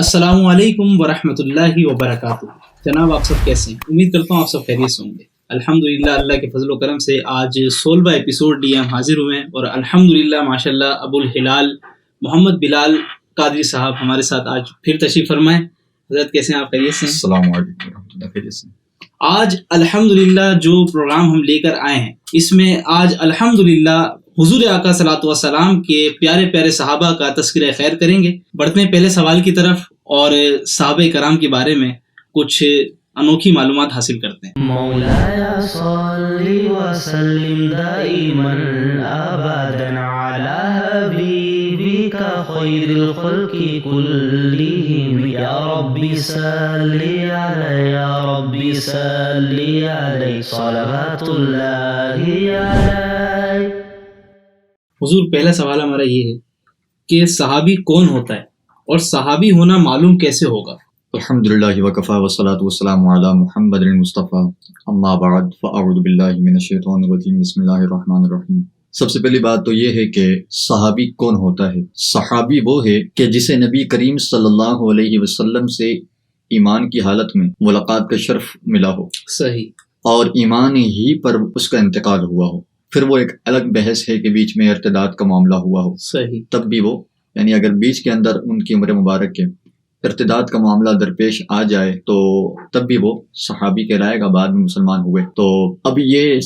السلام علیکم ورحمۃ اللہ وبرکاتہ. جناب آپ سب کیسے ہیں؟ امید کرتا ہوں آپ سب خیریت سے ہوں گے. الحمدللہ اللہ کے فضل و کرم سے آج 16واں ایپیسوڈ لیے ہم حاضر ہوئے ہیں اور الحمدللہ ماشاءاللہ ابو الہلال محمد بلال قادری صاحب ہمارے ساتھ آج پھر تشریف فرمائیں. حضرت کیسے ہیں آپ؟ خیریت سے ہیں؟ السلام علیکم ورحمۃ اللہ. خیریت سے. آج الحمدللہ جو پروگرام ہم لے کر آئے ہیں اس میں آج الحمدللہ حضور آقا صلی اللہ علیہ وسلم کے پیارے پیارے صحابہ کا تذکرہ خیر کریں گے. بڑھتے ہیں پہلے سوال کی طرف اور صحابہ کرام کے بارے میں کچھ انوکھی معلومات حاصل کرتے ہیں. مولایا صلی وسلم دائما ابدا علی حبیبک خیر الخلق کلہم یا ربی صلی علی یا ربی صلی علی صلوات اللہ علیہ. حضور پہلا سوال ہمارا یہ ہے کہ صحابی کون ہوتا ہے اور صحابی ہونا معلوم کیسے ہوگا؟ الحمدللہ وکفا والصلاۃ والسلام علی محمد المصطفیٰ اما بعد فاعوذ باللہ من الشیطان الرجیم بسم اللہ الرحمن الرحیم. سب سے پہلی بات تو یہ ہے کہ صحابی کون ہوتا ہے. صحابی وہ ہے کہ جسے نبی کریم صلی اللہ علیہ وسلم سے ایمان کی حالت میں ملاقات کا شرف ملا ہو صحیح. اور ایمان ہی پر اس کا انتقال ہوا ہو. پھر وہ ایک الگ بحث ہے کہ بیچ میں ارتداد کا معاملہ ہوا ہو صحیح. تب بھی وہ یعنی اگر بیچ کے اندر ان کی عمر مبارک کے ارتداد کا معاملہ درپیش آ جائے تو تب بھی وہ صحابی کہلائے گا. بعد میں مسلمان ہوئے تو اب یہ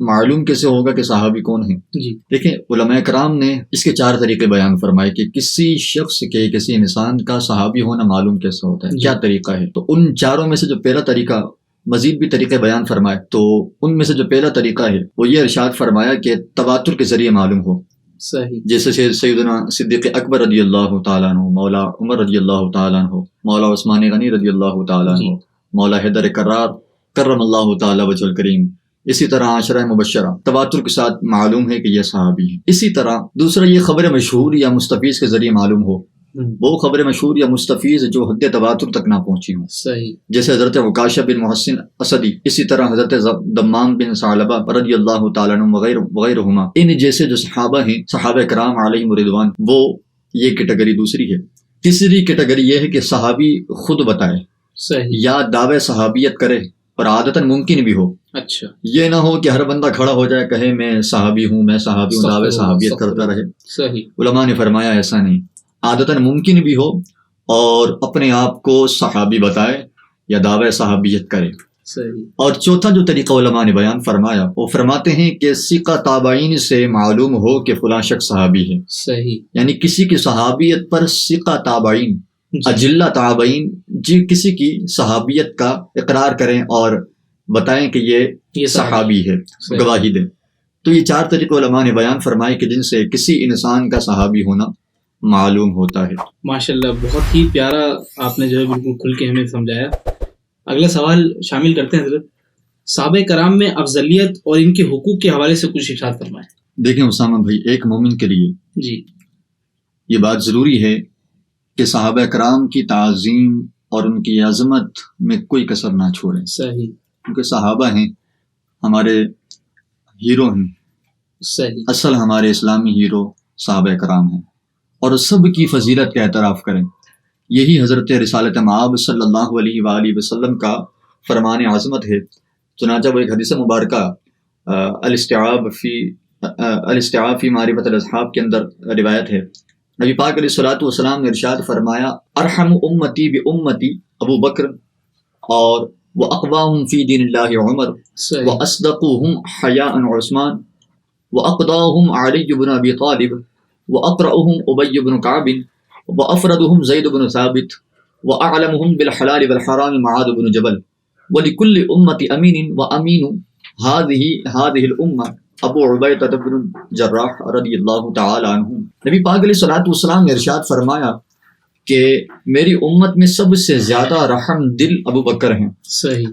معلوم کیسے ہوگا کہ صحابی کون ہیں؟ جی دیکھیں علماء کرام نے اس کے 4 طریقے بیان فرمائے کہ کسی شخص کے کسی انسان کا صحابی ہونا معلوم کیسے ہوتا ہے, کیا طریقہ ہے. تو ان 4 میں سے جو پہلا طریقہ, مزید بھی طریقے بیان فرمائے, تو ان میں سے جو پہلا طریقہ ہے وہ یہ ارشاد فرمایا کہ تواتر کے ذریعے معلوم ہو. صحیح. جیسے سیدنا صدیق اکبر رضی اللہ تعالیٰ عنہ, مولا عمر رضی اللہ تعالیٰ عنہ, مولا عثمان غنی رضی اللہ تعالیٰ عنہ, مولا حیدر کرار کرم اللہ تعالیٰ وجہ الکریم, اسی طرح عشرہ مبشرہ تواتر کے ساتھ معلوم ہے کہ یہ صحابی ہیں. اسی طرح دوسرا یہ خبر مشہور یا مستفیض کے ذریعے معلوم ہو, وہ خبر مشہور یا مستفیض جو حد تواتر تک نہ پہنچی ہوں. صحیح. جیسے حضرت عکاشہ بن محسن اسدی, اسی طرح حضرت دمام بن ثعلبہ رضی اللہ تعالیٰ عنہ وغیرہما. ان جیسے جو صحابہ ہیں, صحابہ کرام علیہم رضوان, وہ یہ کیٹیگری دوسری ہے. تیسری کیٹیگری یہ ہے کہ صحابی خود بتائے صحیح. یا دعوے صحابیت کرے اور عادتاً ممکن بھی ہو. اچھا. یہ نہ ہو کہ ہر بندہ کھڑا ہو جائے کہے میں صحابی ہوں, میں صحابی ہوں, دعوے صحابیت کرتا رہے. صحیح. علماء نے فرمایا ایسا نہیں, عادتاً ممکن بھی ہو اور اپنے آپ کو صحابی بتائے یا دعوے صحابیت کرے. صحیح. اور چوتھا جو طریقہ علماء نے بیان فرمایا وہ فرماتے ہیں کہ ثقہ تابعین سے معلوم ہو کہ فلاں شخص صحابی ہے. صحیح. یعنی کسی کی صحابیت پر ثقہ تابعین, اجلہ تابعین جی کسی کی صحابیت کا اقرار کریں اور بتائیں کہ یہ صحابی ہے, گواہی دیں. تو یہ 4 طریقے علماء نے بیان فرمائے کہ جن سے کسی انسان کا صحابی ہونا معلوم ہوتا ہے. ماشاءاللہ بہت ہی پیارا آپ نے جو ہے بالکل کھل کے ہمیں سمجھایا. اگلا سوال شامل کرتے ہیں حضرت. صحابہ کرام میں افضلیت اور ان کے حقوق کے حوالے سے کچھ ارشاد فرمائیں. دیکھیں اسامہ بھائی, ایک مومن کے لیے جی یہ بات ضروری ہے کہ صحابہ کرام کی تعظیم اور ان کی عظمت میں کوئی کسر نہ چھوڑیں. صحیح. کیونکہ صحابہ ہیں, ہمارے ہیرو ہیں. صحیح. اصل ہمارے اسلامی ہیرو صحابہ کرام ہیں اور سب کی فضیلت کا اعتراف کریں. یہی حضرت رسالت مآب صلی اللہ علیہ وآلہ وسلم کا فرمان عظمت ہے. چنانچہ وہ ایک حدیث مبارکہ الاستیعاب فی معرفت الاصحاب کے اندر روایت ہے. نبی پاک علیہ الصلوۃ والسلام نے ارشاد فرمایا, ارحم امتی بامتی ابو بکر اور واقواہم فی دین اللہ عمر واصدقوہم حیاء عثمان واقضاہم علی بن ابی طالب وأقرأهم أبي بن كعب وأفردهم زيد بن ثابت وأعلمهم بالحلال والحرام معاذ بن جبل ولكل أمة أمين وأمين هذه الأمة ابو عبیدہ بن جراح رضی اللہ تعالی عنہ. نبی پاک علیہ الصلوۃ والسلام نے ارشاد فرمایا کہ میری امت میں سب سے زیادہ رحم دل ابو بکر ہیں. صحیح.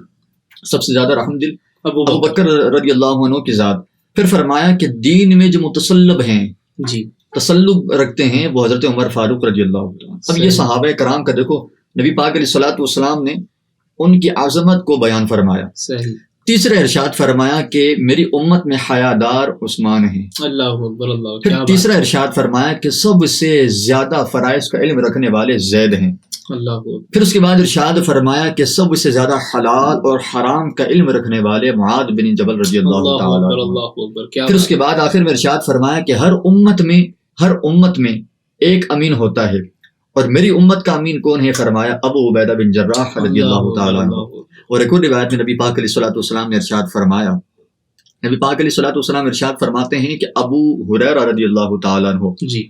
سب سے زیادہ رحم دل ابو بکر رضی اللہ عنہ کی ذات. پھر فرمایا کہ دین میں جو متصلب ہیں, جی تسلب رکھتے ہیں, وہ حضرت عمر فاروق رضی اللہ عنہ. اب یہ صحابہ کرام کا دیکھو, نبی پاک علیہ الصلوۃ والسلام نے ان کی عظمت کو بیان فرمایا. صحیح. تیسرا ارشاد فرمایا کہ میری امت میں حیادار عثمان ہیں. اللہ اکبر. اللہ. پھر تیسرا ارشاد فرمایا کہ سب سے زیادہ فرائض کا علم رکھنے والے زید ہیں. اللہ پھر اس کے بعد ارشاد فرمایا کہ سب سے زیادہ حلال اور حرام کا علم رکھنے والے معاذ بن جبل رضی اللہ تعالیٰ عنہ۔ اللہ اکبر، کیا پھر اس کے بعد آخر میں ارشاد فرمایا کہ ہر امت میں ایک امین ہوتا ہے، اور میری امت کا امین کون ہے؟ فرمایا ابو عبیدہ بن جراح رضی اللہ تعالیٰ عنہ۔ اور ایک اور روایت میں نبی پاک علیہ الصلوۃ والسلام نے ارشاد فرمایا، نبی پاک علیہ الصلوۃ والسلام ارشاد فرماتے ہیں کہ ابو ہریرہ رضی اللہ تعالیٰ عنہ جی،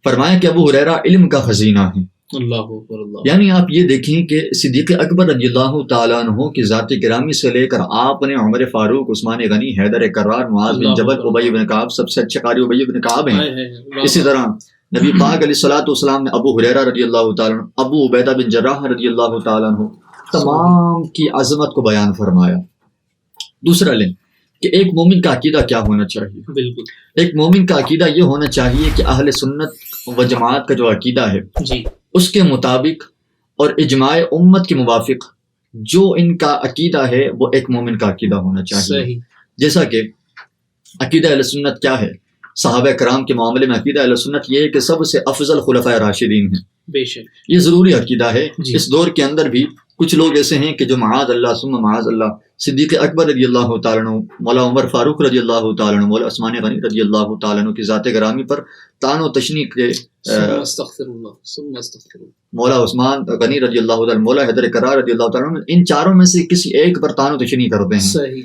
فرمایا کہ ابو ہریرہ علم کا خزینہ ہے۔ اللہ اکبر، اللہ، یعنی آپ یہ دیکھیں کہ صدیق اکبر رضی اللہ تعالیٰ عنہ کی ذات گرامی سے لے کر آپ نے عمر فاروق، عثمان غنی، حیدر کرار، معاذ بن جبل، ابی بن کعب، سب سے اچھے قاری ابی بن کعب ہیں۔ اسی طرح نبی پاک علیہ الصلوۃ والسلام نے ابو ہریرہ رضی اللہ تعالیٰ عنہ، ابو عبیدہ بن جراح رضی اللہ تعالیٰ عنہ تمام کی عظمت کو بیان فرمایا۔ دوسرا لیں کہ ایک مومن کا عقیدہ کیا ہونا چاہیے؟ بالکل، ایک مومن کا عقیدہ یہ ہونا چاہیے کہ اہل سنت و جماعت کا جو عقیدہ ہے جی، اس کے مطابق اور اجماع امت کے موافق جو ان کا عقیدہ ہے وہ ایک مومن کا عقیدہ ہونا چاہیے۔ صحیح، جیسا کہ عقیدہ اہل سنت کیا ہے؟ صحابہ کرام کے معاملے میں عقیدہ اہل سنت یہ ہے کہ سب سے افضل خلفائے راشدین ہیں۔ بے شک، یہ ضروری عقیدہ ہے۔ جی، اس دور کے اندر بھی کچھ لوگ ایسے ہیں کہ جو معاذ اللہ ثم معاذ اللہ صدیق اکبر رضی اللہ تعالیٰ عنہ، مولا عمر فاروق رضی اللہ تعالیٰ عنہ، مولا عثمان غنی رضی اللہ تعالیٰ عنہ کی ذات گرامی پر طعن و تشنیع کے ثم استغفر اللہ، ثم استغفر اللہ، مولا عثمان غنی رضی اللہ تعالیٰ عنہ، مولا حیدر کرار رضی اللہ تعالیٰ عنہ، ان چاروں میں سے کسی ایک پر طعن و تشنیع کرتے ہیں۔ صحیح،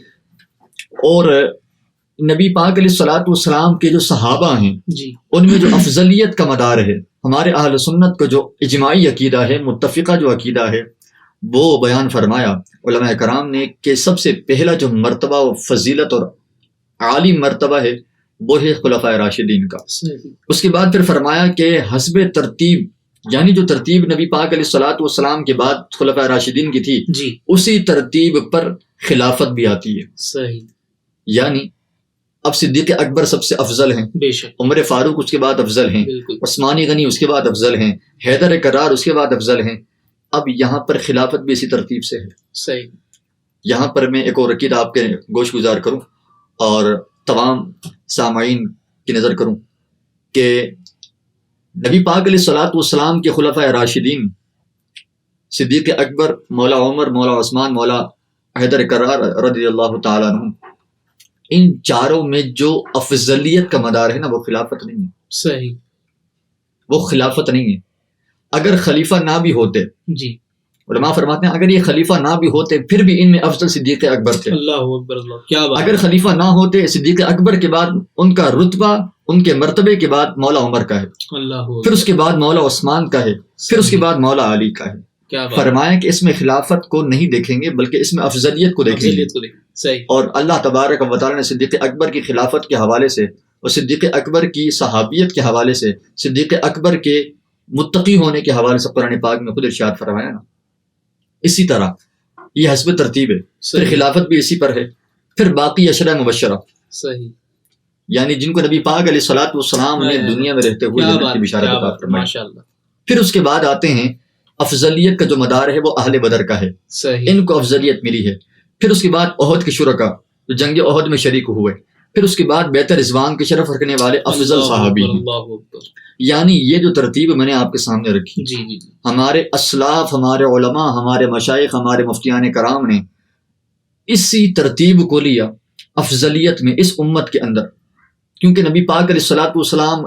اور نبی پاک علیہ الصلوۃ والسلام کے جو صحابہ ہیں جی، ان میں جو افضلیت کا مدار ہے، ہمارے اہل سنت کا جو اجماعی عقیدہ ہے، متفقہ جو عقیدہ ہے، وہ بیان فرمایا علماء کرام نے کہ سب سے پہلا جو مرتبہ و فضیلت اور عالی مرتبہ ہے وہ ہے خلفائے راشدین کا۔ صحیح، اس کے بعد پھر فرمایا کہ حسب ترتیب، یعنی جو ترتیب نبی پاک علیہ الصلوۃ والسلام کے بعد خلفائے راشدین کی تھی جی، اسی ترتیب پر خلافت بھی آتی ہے۔ صحیح، یعنی اب صدیق اکبر سب سے افضل ہیں، بے شک، عمر فاروق اس کے بعد افضل ہیں، بالکل، عثمان غنی اس کے بعد افضل ہیں، حیدر کرار اس کے بعد افضل ہیں۔ اب یہاں پر خلافت بھی اسی ترتیب سے ہے۔ صحیح، یہاں پر میں ایک اور عقیدہ آپ کے گوش گزار کروں اور تمام سامعین کی نظر کروں کہ نبی پاک علیہ الصلوۃ والسلام کے خلفائے راشدین صدیق اکبر، مولا عمر، مولا عثمان، مولا حیدر کرار رضی اللہ تعالیٰ عنہ، ان چاروں میں جو افضلیت کا مدار ہے نا وہ خلافت نہیں ہے، صحیح، وہ خلافت نہیں ہے۔ اگر خلیفہ نہ بھی ہوتے، جی، علماء فرماتے ہیں اگر یہ خلیفہ نہ بھی ہوتے پھر بھی ان میں افضل صدیق اکبر تھے۔ اللہ اکبر، اللہ، کیا بات، اگر خلیفہ نہ ہوتے صدیق اکبر کے بعد ان کا رتبہ، ان کے مرتبے کے بعد مولا عمر کا ہے، اللہ اکبر، پھر اس کے بعد مولا عثمان کا ہے، پھر اس کے بعد مولا علی کا ہے۔ کیا بات، فرمایا کہ اس میں خلافت کو نہیں دیکھیں گے بلکہ اس میں افضلیت کو دیکھیں گے۔ افضلیت کو دیکھیں، صحیح، اور اللہ تبارک و تعالیٰ نے صدیق اکبر کی خلافت کے حوالے سے اور صدیق اکبر کی صحابیت کے حوالے سے، صدیق اکبر کے متقی ہونے کے حوالے سے قرآن پاک میں خود ارشاد فرمایا نا۔ اسی طرح یہ حسب ترتیب ہے، پھر صحیح، خلافت بھی اسی پر ہے، پھر باقی عشرہ مبشرہ، صحیح، یعنی جن کو نبی پاک علیہ الصلوۃ والسلام نے دنیا میں رہتے ہوئے کیا جنت بات، کی بشارت کیا عطا بات، فرمائی۔ ماشاء اللہ، پھر اس کے بعد آتے ہیں افضلیت کا جو مدار ہے وہ اہل بدر کا ہے، صحیح، ان کو افضلیت ملی ہے۔ پھر اس کے بعد احد کے شرکا جو جنگ احد میں شریک ہوئے، پھر اس کے بعد بیت رضوان کے شرف رکھنے والے افضل اللہ صحابی اکبر، ہیں۔ اللہ اکبر، یعنی یہ جو ترتیب میں نے آپ کے سامنے رکھی، جی، جی، جی، ہمارے اسلاف، ہمارے علماء، ہمارے مشائخ، ہمارے مفتیان کرام نے اسی ترتیب کو لیا افضلیت میں اس امت کے اندر، کیونکہ نبی پاک علیہ الصلوۃ والسلام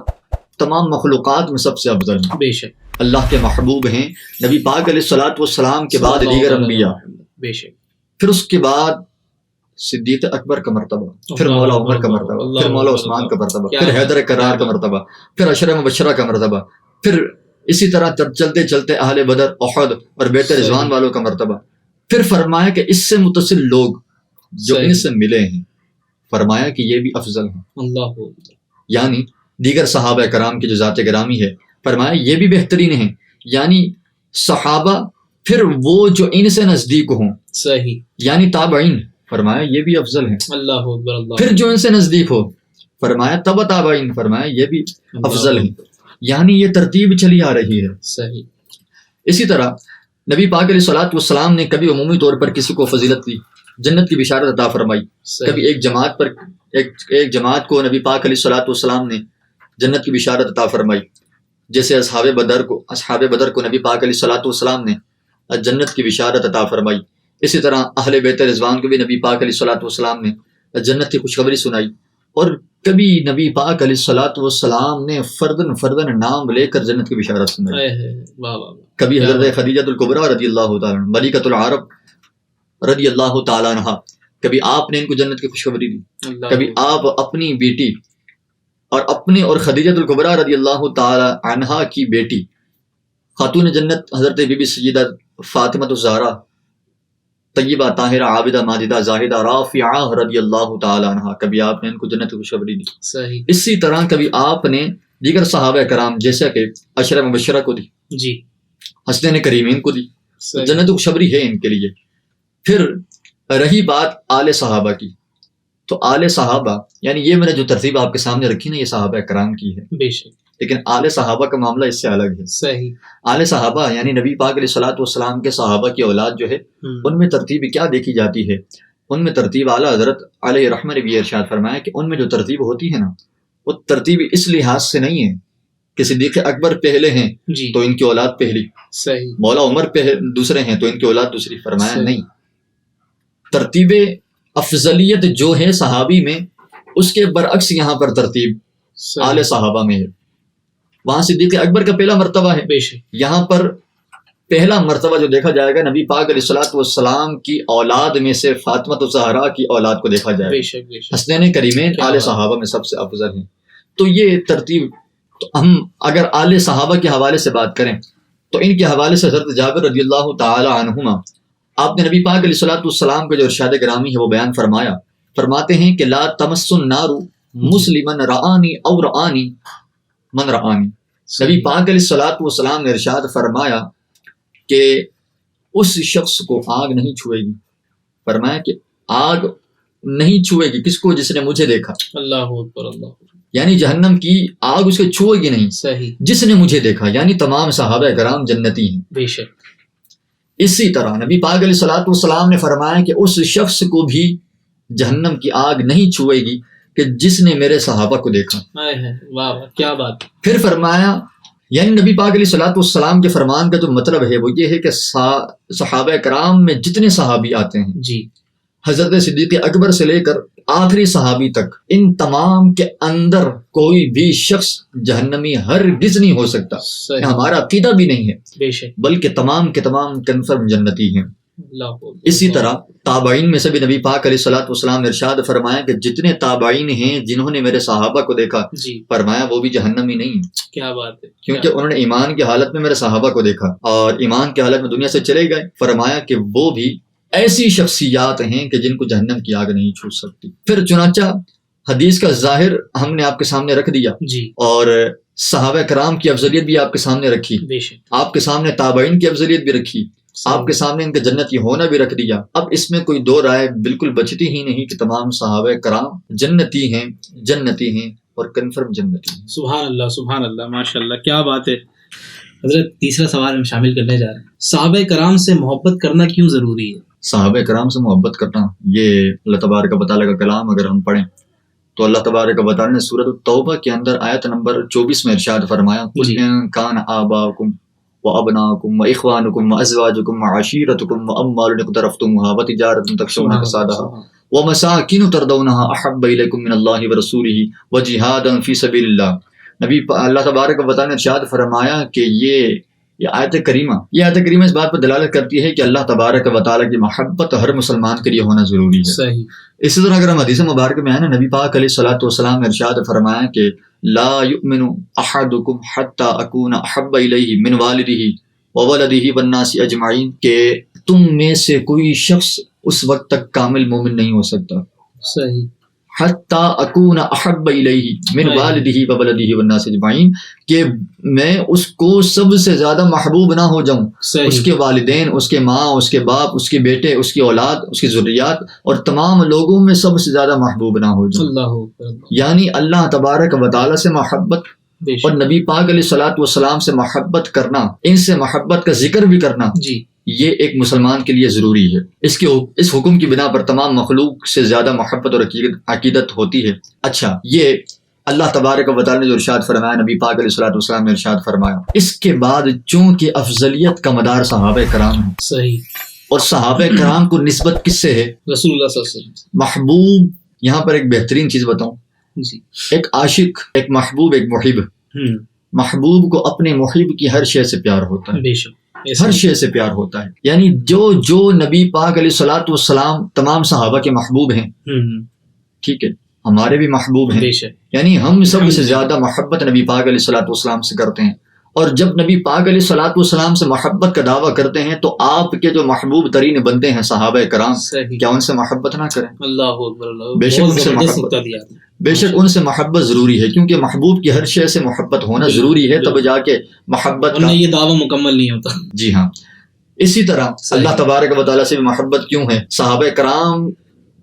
تمام مخلوقات میں سب سے افضل ہیں، بے شک، اللہ کے محبوب ہیں۔ نبی پاک علیہ الصلوۃ والسلام کے بعد دیگر انبیاء، بے شک، پھر اس کے بعد صدیق اکبر کا مرتبہ، پھر مولا عمر کا مرتبہ، پھر مولا عثمان کا مرتبہ، پھر حیدر کرار کا مرتبہ، پھر عشرہ مبشرہ کا مرتبہ، پھر اسی طرح چلتے چلتے اہل بدر، احد اور بیت رضوان والوں کا مرتبہ۔ پھر فرمایا کہ اس سے متصل لوگ جو ان سے ملے ہیں، فرمایا کہ یہ بھی افضل ہیں، اللہ اکبر، یعنی دیگر صحابہ کرام کی جو ذات گرامی ہے، فرمایا یہ بھی بہترین ہیں، یعنی صحابہ پھر وہ جو ان سے نزدیک ہوں، صحیح، یعنی تابعین، فرمایا یہ بھی افضل ہیں۔ اللہ اکبر، اللہ، پھر جو ان سے نزدیک ہو، فرمایا تبع تابعین، فرمایا یہ بھی افضل ہیں، یعنی یہ ترتیب چلی آ رہی ہے۔ صحیح، اسی طرح نبی پاک علیہ الصلوۃ والسلام نے کبھی عمومی طور پر کسی کو فضیلت دی، جنت کی بشارت عطا فرمائی، صحیح، کبھی ایک جماعت کو نبی پاک علیہ الصلوۃ والسلام نے جنت کی بشارت عطا فرمائی، جیسے اصحاب بدر کو نبی پاک علیہ الصلوۃ والسلام نے جنت کی بشارت عطا فرمائی، اسی طرح اہل بیت رضوان کو بھی نبی پاک علیہ الصلوۃ والسلام نے جنت کی خوشخبری سنائی، اور کبھی نبی پاک علیہ الصلوۃ والسلام نے فردن نام لے کر جنت کی بشارت سنائی۔ کبھی حضرت خدیجہ الکبریٰ رضی اللہ تعالیٰ عنہ، ملکۃ العرب رضی اللہ تعالیٰ عنہ، کبھی آپ نے ان کو جنت کی خوشخبری دی، کبھی آپ اپنی بیٹی اور خدیجہ الکبریٰ رضی اللہ تعالیٰ عنہ کی بیٹی خاتون جنت حضرت بی بی سیدہ فاطمہ الزہرا طیبہ طاہرہ عابدہ ماجدہ زاہدہ رافعہ رضی اللہ تعالیٰ عنہ، کبھی آپ نے ان کو جنت کی خوشخبری دی۔ صحیح۔ اسی طرح کبھی آپ نے دیگر صحابہ کرام جیسا کہ عشرہ مبشرہ کو دی، جی، حسنین کریمین کو دی، صحیح۔ جنت کی خوشخبری ہے ان کے لیے۔ پھر رہی بات آل صحابہ کی، تو آل صحابہ یعنی یہ میں نے جو ترتیب آپ کے سامنے رکھی نا، یہ صحابہ کرام کی ہے، بے شک، لیکن آل صحابہ کا معاملہ اس سے الگ ہے۔ صحیح۔ آل صحابہ یعنی نبی پاک علیہ الصلوۃ والسلام کے صحابہ کی اولاد جو ہے، ان میں ترتیب کیا دیکھی جاتی ہے؟ ان میں ترتیب اعلیٰ حضرت علیہ رحمہ نے بھی ارشاد فرمایا کہ ان میں جو ترتیب ہوتی ہے نا، وہ ترتیب اس لحاظ سے نہیں ہے کہ صدیق اکبر پہلے ہیں جی، تو ان کی اولاد پہلی، صحیح، مولا عمر دوسرے ہیں تو ان کی اولاد دوسری، فرمایا صحیح۔ نہیں، ترتیب افضلیت جو ہے صحابی میں، اس کے برعکس یہاں پر ترتیب صحیح، آل صحابہ میں ہے۔ وہاں صدیق اکبر کا پہلا مرتبہ ہے، بے شک، یہاں پر پہلا مرتبہ جو دیکھا جائے گا نبی پاک علیہ الصلوۃ والسلام کی اولاد میں سے فاطمہ الزہرا کی اولاد کو دیکھا جائے بے گا۔ شک، بے شک، حسنین کریمین کیا آل بات۔ صحابہ میں سب سے افضل ہیں۔ تو یہ ترتیب، تو ہم اگر آل صحابہ کے حوالے سے بات کریں تو ان کے حوالے سے حضرت جابر رضی اللہ تعالی عنہما، آپ نے نبی پاک علیہ الصلوۃ والسلام کا جو ارشاد گرامی ہے وہ بیان فرماتے ہیں کہ لا تمس النار مسلما رآنی او رآنی من رآنی۔ نبی پاک علیہ الصلوۃ والسلام نے ارشاد فرمایا کہ اس شخص کو آگ نہیں چھوئے گی، فرمایا کہ آگ نہیں چھوئے گی کس کو؟ جس نے مجھے دیکھا، اللہ اکبر، اللہ اکبر، یعنی جہنم کی آگ اس کو چھوئے گی نہیں، صحیح، جس نے مجھے دیکھا، یعنی تمام صحابہ کرام جنتی ہیں۔ بے شک، اسی طرح نبی پاک علیہ الصلوۃ والسلام نے فرمایا کہ اس شخص کو بھی جہنم کی آگ نہیں چھوئے گی کہ جس نے میرے صحابہ کو دیکھا۔ واہ واہ، کیا بات۔ پھر فرمایا، یعنی نبی پاک علیہ الصلوۃ والسلام کے فرمان کا جو مطلب ہے وہ یہ ہے کہ صحابہ کرام میں جتنے صحابی آتے ہیں، جی، حضرت صدیق اکبر سے لے کر آخری صحابی تک، ان تمام کے اندر کوئی بھی شخص جہنمی ہرگز نہیں ہو سکتا، صحیح، ہمارا عقیدہ بھی نہیں ہے، بے شک، بلکہ تمام کے تمام کنفرم جنتی ہیں۔ اللہ اکبر۔ اسی طرح تابعین میں سے بھی نبی پاک علیہ الصلوۃ والسلام نے ارشاد فرمایا کہ جتنے تابعین ہیں جنہوں نے میرے صحابہ کو دیکھا، جی، فرمایا وہ بھی جہنمی نہیں ہیں، کیا بات ہے، کیونکہ انہوں نے ایمان کی حالت میں میرے صحابہ کو دیکھا اور ایمان کی حالت میں دنیا سے چلے گئے۔ فرمایا کہ وہ بھی ایسی شخصیات ہیں کہ جن کو جہنم کی آگ نہیں چھو سکتی۔ پھر چنانچہ حدیث کا ظاہر ہم نے آپ کے سامنے رکھ دیا، جی، اور صحابہ کرام کی افضلیت بھی آپ کے سامنے رکھی، بے شک، آپ کے سامنے تابعین کی افضلیت بھی رکھی، آپ کے سامنے ان کا جنتی ہونا بھی رکھ دیا۔ اب اس میں کوئی دو رائے بالکل بچتی ہی نہیں کہ تمام صحابہ کرام جنتی ہیں اور کنفرم جنتی ہیں۔ سبحان اللہ، سبحان اللہ، ماشاء اللہ، کیا بات ہے۔ حضرت تیسرا سوال ہم شامل کرنے جا رہے ہیں، صحابہ کرام سے محبت کرنا کیوں ضروری ہے؟ صحابہ کرام سے محبت کرنا، یہ اللہ تبارک و تعالیٰ کا کلام اگر ہم پڑھیں تو اللہ تبارک و تعالیٰ نے سورۃ التوبہ کے اندر آیت نمبر 24 میں ارشاد فرمایا، قُلْ إِن كَانَ آبَاؤُكُمْ وَأَبْنَاؤُكُمْ وَإِخْوَانُكُمْ وَأَزْوَاجُكُمْ وَعَشِيرَتُكُمْ وَأَمْوَالٌ اقْتَرَفْتُمُوهَا وَتِجَارَةٌ تَخْشَوْنَ كَسَادَهَا وَمَسَاكِنُ تَرْضَوْنَهَا أَحَبَّ إِلَيْكُم مِّنَ اللَّهِ وَرَسُولِهِ وَجِهَادٍ فِي سَبِيلِ اللَّهِ۔ اللہ تبارک و تعالیٰ نے ارشاد فرمایا کہ یہ آیت کریمہ اس بات پر دلالت کرتی ہے کہ اللہ تبارک و تعالیٰ کی محبت ہر مسلمان کے لیے ہونا ضروری ہے۔ صحیح۔ اسی طرح اگر ہم حدیث مبارک میں ہے نا، نبی پاک علیہ الصلوۃ والسلام نے ارشاد فرمایا کہ لا یؤمن احدکم حتی اکون احب الیہ من والدہ وولدہ والناس اجمعین، کہ تم میں سے کوئی شخص اس وقت تک کامل مومن نہیں ہو سکتا، صحیح، حتی اکون احب الیہ من والدہ وولدہ والناس اجمعین، کہ میں اس کو سب سے زیادہ محبوب نہ ہو جاؤں، صحیح، اس کے والدین، اس کے ماں، اس کے باپ، اس کے بیٹے، اس کی اولاد، اس کی ذریات اور تمام لوگوں میں سب سے زیادہ محبوب نہ ہو جاؤں۔ اللہ اکبر، یعنی اللہ تبارک و تعالیٰ سے محبت بے اور شک، نبی پاک علیہ الصلوۃ والسلام سے محبت کرنا، ان سے محبت کا ذکر بھی کرنا، جی، یہ ایک مسلمان کے لیے ضروری ہے۔ اس حکم کی بنا پر تمام مخلوق سے زیادہ محبت اور عقیدت ہوتی ہے۔ اچھا، یہ اللہ تبارک و تعالی نے جو ارشاد فرمایا، نبی پاک علیہ الصلوۃ والسلام نے ارشاد فرمایا، اس کے بعد چونکہ افضلیت کا مدار صحابہ کرام ہے، صحیح، اور صحابہ کرام کو نسبت کس سے ہے؟ رسول اللہ صلی اللہ علیہ وسلم. محبوب. یہاں پر ایک بہترین چیز بتاؤں، جی. ایک عاشق، ایک محبوب، ایک محب. محبوب کو اپنے محب کی ہر شے سے پیار ہوتا ہے، بے شک، ہر شے سے پیار ہوتا ہے. یعنی جو نبی پاک علیہ الصلوۃ والسلام تمام صحابہ کے محبوب ہیں، ٹھیک ہے، ہمارے بھی محبوب ہیں، بے شک، یعنی ہم سب سے زیادہ محبت نبی پاک علیہ الصلوۃ والسلام سے کرتے ہیں. اور جب نبی پاک علیہ الصلوۃ والسلام سے محبت کا دعویٰ کرتے ہیں تو آپ کے جو محبوب ترین بندے ہیں صحابہ کرام، صحیح، کیا ان سے محبت نہ کریں؟ اللہ اکبر، اللہ، بے شک بہت ان سے زبردست محبت، نقطہ دیا آپ نے. بے شک ان سے محبت ضروری ہے، کیونکہ محبوب کی ہر شے سے محبت ہونا ضروری ہے، تب جا کے محبت کا. ورنہ یہ دعویٰ مکمل نہیں ہوتا. جی ہاں. اسی طرح اللہ تبارک و تعالیٰ سے بھی محبت کیوں ہے؟ صحابہ کرام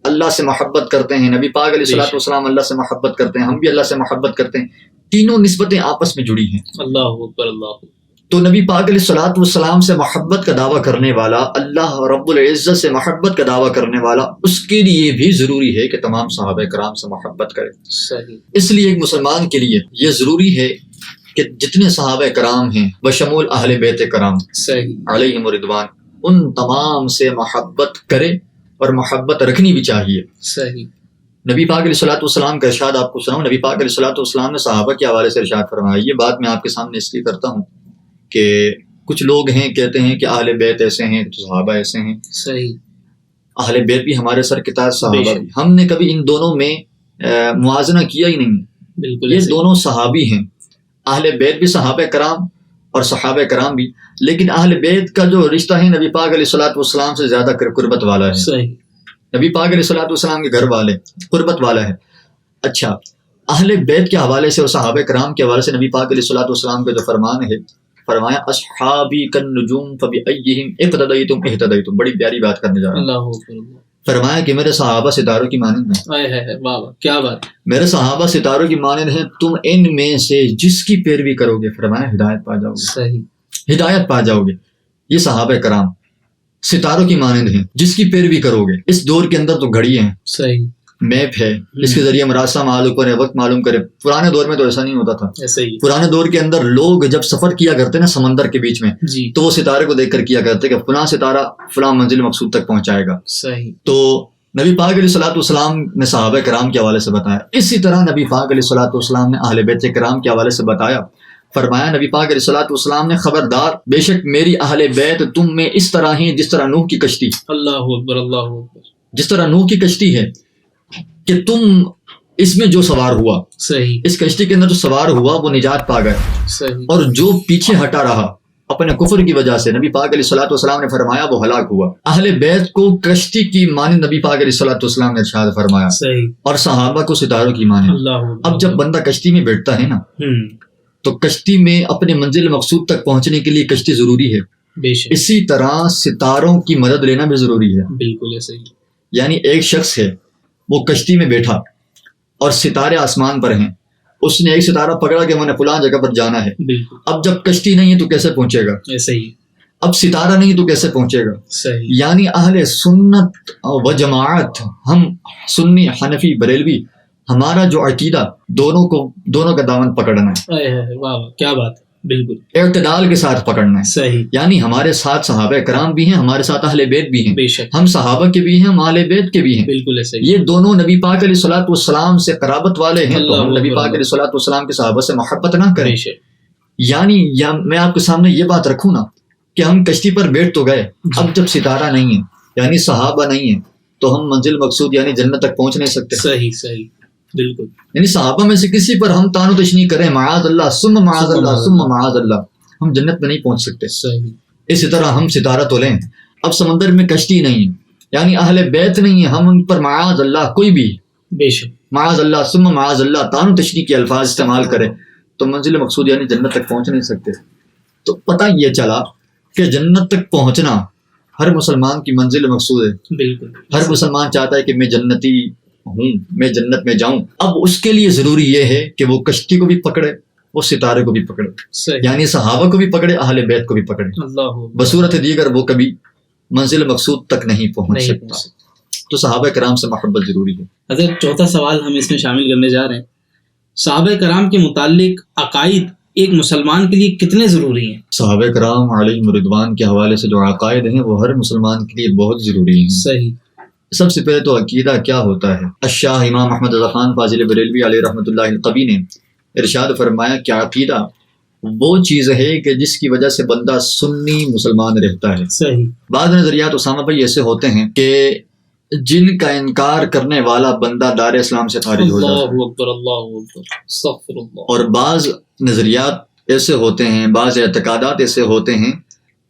اللہ سے محبت کرتے ہیں، نبی پاک علیہ الصلوۃ والسلام اللہ سے محبت کرتے ہیں، ہم بھی اللہ سے محبت کرتے ہیں. تینوں نسبتیں آپس میں جڑی ہیں. اللہ اکبر، اللہ اکبر. تو نبی پاک علیہ الصلوۃ والسلام سے محبت کا دعویٰ کرنے والا، اللہ رب العزت سے محبت کا دعویٰ کرنے والا، اس کے لیے بھی ضروری ہے کہ تمام صحابہ کرام سے محبت کرے. صحیح. اس لیے ایک مسلمان کے لیے یہ ضروری ہے کہ جتنے صحابہ کرام ہیں بشمول اہل بیت کرام صحیح، علیہم رضوان، ان تمام سے محبت کرے اور محبت رکھنی بھی چاہیے. صحیح. نبی پاک علیہ الصلوۃ والسلام کا ارشاد آپ کو سناؤں. نبی پاک علیہ الصلوۃ والسلام نے صحابہ کے حوالے سے ارشاد فرمایا. یہ بات میں آپ کے سامنے اس لیے کرتا ہوں کہ کچھ لوگ ہیں کہتے ہیں کہ اہل بیت ایسے ہیں، کچھ صحابہ ایسے ہیں. صحیح. اہل بیت بھی ہمارے سر کے تاج، صحابہ بھی. ہم نے کبھی ان دونوں میں موازنہ کیا ہی نہیں. بالکل، یہ دونوں صحابی ہیں. اہل بیت بھی صحابہ کرام اور صحابہ کرام بھی، لیکن اہل بیت کا جو رشتہ ہے نبی پاک علیہ الصلوۃ والسلام سے زیادہ قربت والا ہے. صحیح. نبی پاک علیہ الصلوۃ والسلام کے گھر والے قربت والا ہے. اچھا، اہل بیت کے حوالے سے اور صحابہ کرام کے حوالے سے نبی پاک علیہ الصلوۃ والسلام کا جو فرمان ہے، فرمایا اصحابی کالنجوم فبأیہم اقتدیتم اہتدیتم. بڑی پیاری بات کرنے جا رہا ہوں. اللہ اکبر. فرمایا کہ میرے صحابہ ستاروں کی مانند ہیں. واہ واہ، کیا بات. میرے صحابہ ستاروں کی مانند ہیں، تم ان میں سے جس کی پیروی کرو گے، فرمایا ہدایت پا جاؤ گے. صحیح. ہدایت پا جاؤ گے. یہ صحابہ کرام ستاروں کی مانند ہیں، جس کی پیروی کرو گے. اس دور کے اندر تو گھڑی ہیں، صحیح، میپ ہے، اس کے ذریعے ہم راستہ معلوم کریں، وقت معلوم کریں. پرانے دور میں تو ایسا نہیں ہوتا تھا. ایسے ہی. پرانے دور کے اندر لوگ جب سفر کیا کرتے نا سمندر کے بیچ میں، جی. تو وہ ستارے کو دیکھ کر کیا کرتے کہ فلاں ستارہ فلاں منزل مقصود تک پہنچائے گا. صحیح. تو نبی پاک علیہ الصلوۃ والسلام نے صحابہ کرام کے حوالے سے بتایا. اسی طرح نبی پاک علیہ الصلوۃ والسلام نے اہل بیت کرام کے حوالے سے بتایا. فرمایا نبی پاک علیہ الصلوۃ والسلام نے، خبردار، بے شک میری اہل بیت تم میں اس طرح ہیں جس طرح نوح کی کشتی. اللہ اکبر، اللہ اکبر. جس طرح نوح کی کشتی ہے کہ تم اس میں جو سوار ہوا، صحیح، اس کشتی کے اندر جو سوار ہوا وہ نجات پا گئے، صحیح، اور جو پیچھے ہٹا رہا اپنے کفر کی وجہ سے، نبی پاک علیہ الصلوۃ والسلام نے فرمایا وہ ہلاک ہوا. اہل بیت کو کشتی کی مانند نبی پاک علیہ الصلوۃ والسلام نے ارشاد فرمایا، صحیح، اور صحابہ کو ستاروں کی مانند. اللہ اکبر. اب جب بندہ کشتی میں بیٹھتا ہے نا، تو کشتی میں اپنے منزل مقصود تک پہنچنے کے لیے کشتی ضروری ہے. بے شک. اسی طرح ستاروں کی مدد لینا بھی ضروری ہے. بالکل ایسے ہی. یعنی ایک شخص ہے، وہ کشتی میں بیٹھا اور ستارے آسمان پر ہیں، اس نے ایک ستارہ پکڑا کہ میں نے فلاں جگہ پر جانا ہے. بالکل. اب جب کشتی نہیں ہے تو کیسے پہنچے گا؟ ایسے ہی. اب ستارہ نہیں تو کیسے پہنچے گا؟ صحیح. یعنی اہل سنت و جماعت، ہم سنی، حنفی، بریلوی، ہمارا جو عقیدہ دونوں کا دامن پکڑنا ہے. واہ واہ، کیا بات. بالکل اعتدال کے ساتھ پکڑنا ہے. صحیح. یعنی ہمارے ساتھ صحابہ کرام بھی ہیں، ہمارے ساتھ اہل بیت بھی ہیں. بے شک. ہم صحابہ کے بھی ہیں، ہم اہل بیت کے بھی ہیں. بالکل ایسے ہی. یہ دونوں نبی پاک علیہ الصلوۃ والسلام سے قرابت والے ہیں، تو ہم اللہ نبی پاک اللہ. علیہ الصلوۃ والسلام کے صحابہ سے محبت نہ کریں. بے شک. یعنی میں آپ کے سامنے یہ بات رکھوں نا کہ ہم کشتی پر بیٹھ تو گئے، اب جب ستارہ نہیں ہے، یعنی صحابہ نہیں ہے، تو ہم منزل مقصود یعنی جنت تک پہنچ نہیں سکتے. صحیح، صحیح. بالکل. یعنی صحابہ میں سے کسی پر ہم تان و تشنیع کریں، معاذ اللہ ثم معاذ اللہ ثم معاذ اللہ، ہم جنت میں نہیں پہنچ سکتے. صحیح. اسی طرح ہم ستارہ تو لیں، اب سمندر میں کشتی نہیں ہے، یعنی اہل بیت نہیں ہے، ہم ان پر معاذ اللہ کوئی بھی، بے شک، معاذ اللہ ثم معاذ اللہ، تان و تشنیع کے الفاظ استعمال کریں تو منزل مقصود یعنی جنت تک پہنچ نہیں سکتے. تو پتہ یہ چلا کہ جنت تک پہنچنا ہر مسلمان کی منزل مقصود ہے. بالکل. ہر مسلمان چاہتا ہے کہ میں جنتی ہوں، میں جنت میں جاؤں. اب اس کے لیے ضروری یہ ہے کہ وہ کشتی کو بھی پکڑے، وہ ستارے کو بھی پکڑے، صحیح. یعنی صحابہ کو بھی پکڑے، اہل بیت کو بھی پکڑے. اللہ بصورت دیگر وہ کبھی منزل مقصود تک نہیں پہنچ نہیں سکتا. پہنچ سکتا. تو صحابہ کرام سے محبت ضروری ہے. حضرت چوتھا سوال ہم اس میں شامل کرنے جا رہے ہیں صحابہ کرام کے متعلق عقائد ایک مسلمان کے لیے کتنے ضروری ہیں؟ صحابہ کرام علیہم رضوان کے حوالے سے جو عقائد ہیں وہ ہر مسلمان کے لیے بہت ضروری ہیں. صحیح. سب سے پہلے تو عقیدہ کیا ہوتا ہے. الشاہ امام احمد رضا خان فاضل بریلوی علیہ رحمۃ اللہ القوی نے ارشاد فرمایا کہ عقیدہ وہ چیز ہے کہ جس کی وجہ سے بندہ سنی مسلمان رہتا ہے. صحیح. بعض نظریات اسامہ بھائی ایسے ہوتے ہیں کہ جن کا انکار کرنے والا بندہ دار اسلام سے خارج ہو جاتا ہے. اللہ اکبر، اللہ اکبر، استغفر اللہ. اور بعض نظریات ایسے ہوتے ہیں، بعض اعتقادات ایسے ہوتے ہیں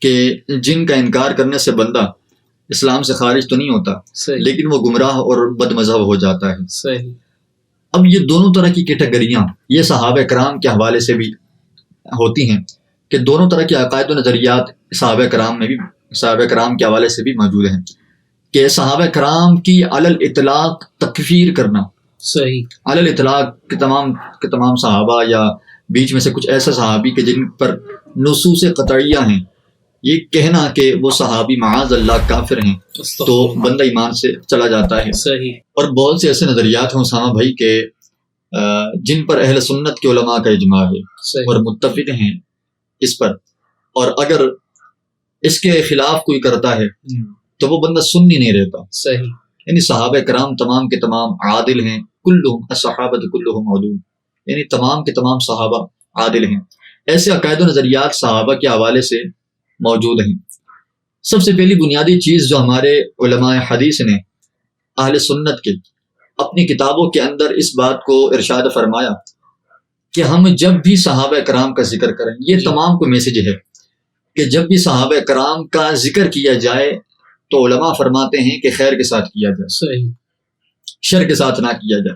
کہ جن کا انکار کرنے سے بندہ اسلام سے خارج تو نہیں ہوتا صحیح. لیکن وہ گمراہ اور بد مذہب ہو جاتا ہے. صحیح. اب یہ دونوں طرح کی کیٹیگریاں یہ صحابہ کرام کے حوالے سے بھی ہوتی ہیں کہ دونوں طرح کے عقائد و نظریات صحابہ کرام کے حوالے سے بھی موجود ہیں کہ صحابہ کرام کی علی الاطلاق تکفیر کرنا. صحیح. علی الاطلاق کے تمام صحابہ یا بیچ میں سے کچھ ایسے صحابی کہ جن پر نصوص قطعیہ ہیں، یہ کہنا کہ وہ صحابی معاذ اللہ کافر ہیں تو بندہ ایمان سے چلا جاتا ہے. صحیح. اور بہت سے ایسے نظریات ہیں اسامہ بھائی کہ جن پر اہل سنت کے علماء کا اجماع ہے صحیح. اور متفق ہیں اس پر، اور اگر اس کے خلاف کوئی کرتا ہے تو وہ بندہ سنی نہیں رہتا. صحیح. یعنی صحابہ کرام تمام کے تمام عادل ہیں. کلہم الصحابۃ کلہم عدول، یعنی تمام کے تمام صحابہ عادل ہیں. ایسے عقائد و نظریات صحابہ کے حوالے سے موجود ہیں. سب سے پہلی بنیادی چیز جو ہمارے علماء حدیث نے اہل سنت کے اپنی کتابوں کے اندر اس بات کو ارشاد فرمایا کہ ہم جب بھی صحابہ کرام کا ذکر کریں، یہ تمام کو میسج ہے کہ جب بھی صحابہ کرام کا ذکر کیا جائے تو علماء فرماتے ہیں کہ خیر کے ساتھ کیا جائے، صحیح. شر کے ساتھ نہ کیا جائے.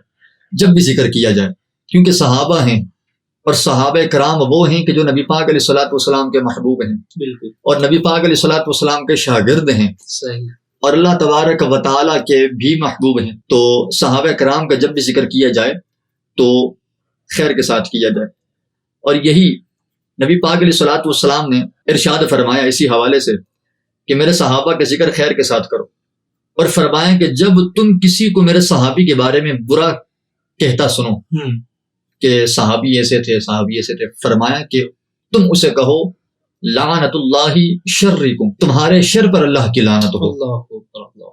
جب بھی ذکر کیا جائے کیونکہ صحابہ ہیں، اور صحابہ کرام وہ ہیں کہ جو نبی پاک علیہ الصلوۃ والسلام کے محبوب ہیں بالکل، اور نبی پاک علیہ الصلوۃ والسلام کے شاگرد ہیں. صحیح. اور اللہ تبارک و تعالیٰ کے بھی محبوب ہیں. تو صحابہ کرام کا جب بھی ذکر کیا جائے تو خیر کے ساتھ کیا جائے. اور یہی نبی پاک علیہ الصلوۃ والسلام نے ارشاد فرمایا اسی حوالے سے کہ میرے صحابہ کا ذکر خیر کے ساتھ کرو. اور فرمایا کہ جب تم کسی کو میرے صحابی کے بارے میں برا کہتا سنو کہ صحابی ایسے تھے، صحابی ایسے تھے، فرمایا کہ تم اسے کہو لعنت اللہ شرکم، تمہارے شر پر اللہ کی لعنت ہو.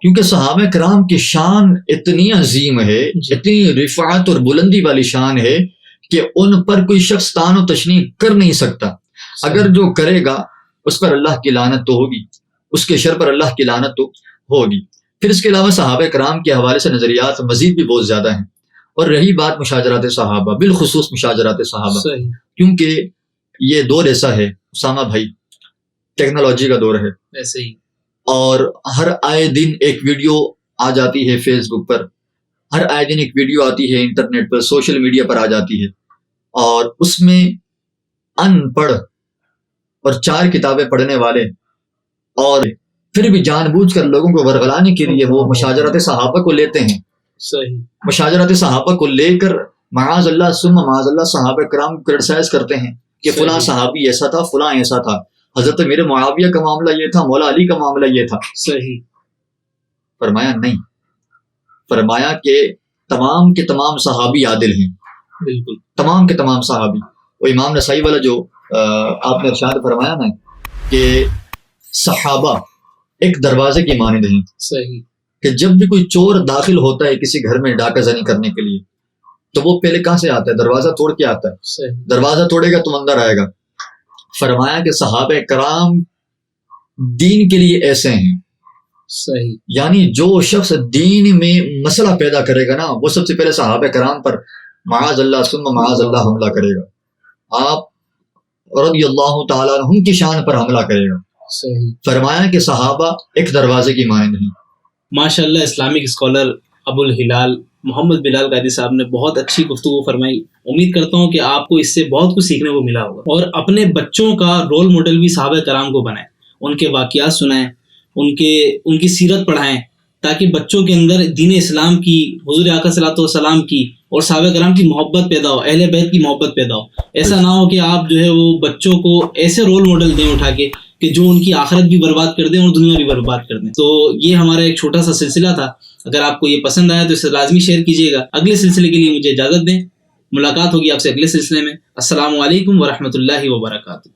کیونکہ صحابہ کرام کی شان اتنی عظیم ہے، اتنی رفعت اور بلندی والی شان ہے کہ ان پر کوئی شخص طعن و تشنیع کر نہیں سکتا. اگر جو کرے گا اس پر اللہ کی لعنت تو ہوگی، اس کے شر پر اللہ کی لعنت تو ہوگی. پھر اس کے علاوہ صحابہ کرام کے حوالے سے نظریات مزید بھی بہت زیادہ ہیں. اور رہی بات مشاجرات صحابہ، بالخصوص مشاجرات صحابہ، صحیح. کیونکہ یہ دور ایسا ہے اسامہ بھائی، ٹیکنالوجی کا دور ہے، ایسے ہی. اور ہر آئے دن ایک ویڈیو آ جاتی ہے فیس بک پر، ہر آئے دن ایک ویڈیو آتی ہے انٹرنیٹ پر، سوشل میڈیا پر آ جاتی ہے، اور اس میں ان پڑھ اور 4 کتابیں پڑھنے والے اور پھر بھی جان بوجھ کر لوگوں کو ورغلانے کے لیے وہ مشاجرات صحابہ کو لیتے ہیں. صحیح. مشاجرات صحابہ کو لے کر معاذ اللہ ثم معاذ اللہ صحابہ کرام کو کرٹیسائز کرتے ہیں کہ فلاں صحابی ایسا تھا، فلاں ایسا تھا، حضرت میرے معاویہ کا معاملہ یہ تھا، مولا علی کا معاملہ یہ تھا. صحیح. فرمایا نہیں، فرمایا کہ تمام کے تمام صحابی عادل ہیں. بالکل. تمام کے تمام صحابی. وہ امام نسائی والا جو آپ نے ارشاد فرمایا نا کہ صحابہ ایک دروازے کی مانند ہیں. صحیح. کہ جب بھی کوئی چور داخل ہوتا ہے کسی گھر میں ڈاکہ زنی کرنے کے لیے تو وہ پہلے کہاں سے آتا ہے؟ دروازہ توڑ کے آتا ہے. صحیح. دروازہ توڑے گا تو اندر آئے گا. فرمایا کہ صحابہ کرام دین کے لیے ایسے ہیں. صحیح. یعنی جو شخص دین میں مسئلہ پیدا کرے گا نا وہ سب سے پہلے صحابہ کرام پر معاذ اللہ ثم معاذ اللہ حملہ کرے گا. آپ رضی اللہ تعالیٰ عنہم کی شان پر حملہ کرے گا. صحیح. فرمایا کہ صحابہ ایک دروازے کی مانند ہیں. ماشاء اللہ اسلامک اسکالر ابو الہلال محمد بلال قادری صاحب نے بہت اچھی گفتگو فرمائی. امید کرتا ہوں کہ آپ کو اس سے بہت کچھ سیکھنے کو ملا ہوگا، اور اپنے بچوں کا رول ماڈل بھی صحابہ کرام کو بنائیں، ان کے واقعات سنائیں، ان کی سیرت پڑھائیں، تاکہ بچوں کے اندر دین اسلام کی، حضور آقا صلی اللہ علیہ وسلم کی اور صحابہ کرام کی محبت پیدا ہو، اہل بیت کی محبت پیدا ہو. ایسا نہ ہو کہ آپ جو ہے وہ بچوں کو ایسے رول ماڈل دیں اٹھا کے کہ جو ان کی آخرت بھی برباد کر دیں اور دنیا بھی برباد کر دیں. تو یہ ہمارا ایک چھوٹا سا سلسلہ تھا. اگر آپ کو یہ پسند آیا تو اسے لازمی شیئر کیجیے گا. اگلے سلسلے کے لیے مجھے اجازت دیں. ملاقات ہوگی آپ سے اگلے سلسلے میں. السلام علیکم ورحمۃ اللہ وبرکاتہ.